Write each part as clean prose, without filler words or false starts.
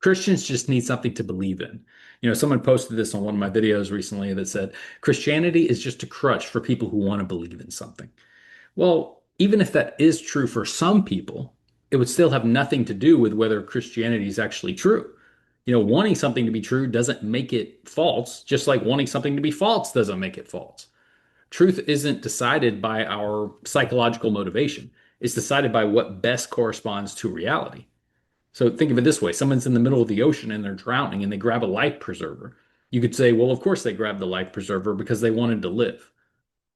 Christians just need something to believe in. Someone posted this on one of my videos recently that said Christianity is just a crutch for people who want to believe in something. Well, even if that is true for some people, it would still have nothing to do with whether Christianity is actually true. Wanting something to be true doesn't make it false, just like wanting something to be false doesn't make it false. Truth isn't decided by our psychological motivation. It's decided by what best corresponds to reality. So think of it this way. Someone's in the middle of the ocean and they're drowning and they grab a life preserver. You could say, well, of course they grabbed the life preserver because they wanted to live.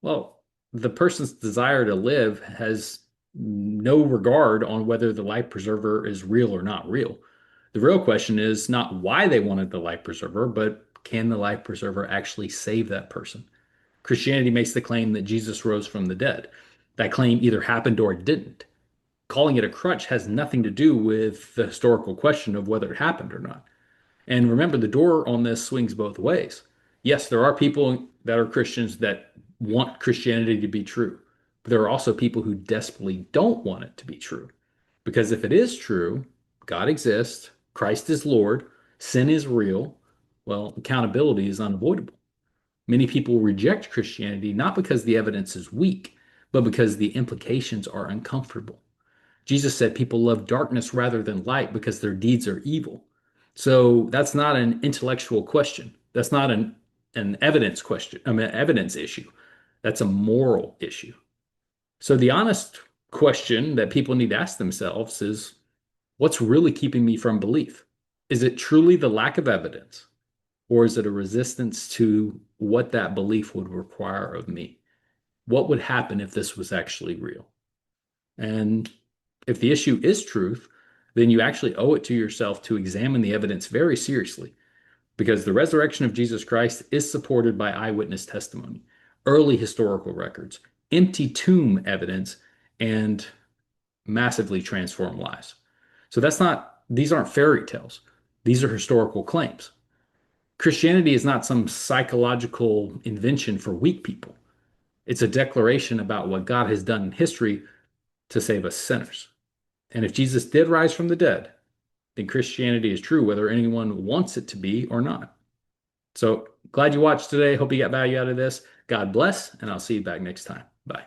Well, the person's desire to live has no regard on whether the life preserver is real or not real. The real question is not why they wanted the life preserver, but can the life preserver actually save that person? Christianity makes the claim that Jesus rose from the dead. That claim either happened or it didn't. Calling it a crutch has nothing to do with the historical question of whether it happened or not. And remember, the door on this swings both ways. Yes, there are people that are Christians that want Christianity to be true, but there are also people who desperately don't want it to be true. Because if it is true, God exists, Christ is Lord, sin is real, well, accountability is unavoidable. Many people reject Christianity not because the evidence is weak, but because the implications are uncomfortable. Jesus said people love darkness rather than light because their deeds are evil. So that's not an intellectual question. That's not an evidence question, evidence issue. That's a moral issue. So the honest question that people need to ask themselves is, what's really keeping me from belief? Is it truly the lack of evidence, or is it a resistance to what that belief would require of me? What would happen if this was actually real? And if the issue is truth, then you actually owe it to yourself to examine the evidence very seriously, because the resurrection of Jesus Christ is supported by eyewitness testimony, early historical records, empty tomb evidence, and massively transformed lives. So these aren't fairy tales. These are historical claims. Christianity is not some psychological invention for weak people. It's a declaration about what God has done in history to save us sinners. And if Jesus did rise from the dead, then Christianity is true, whether anyone wants it to be or not. So glad you watched today. Hope you got value out of this. God bless, and I'll see you back next time. Bye.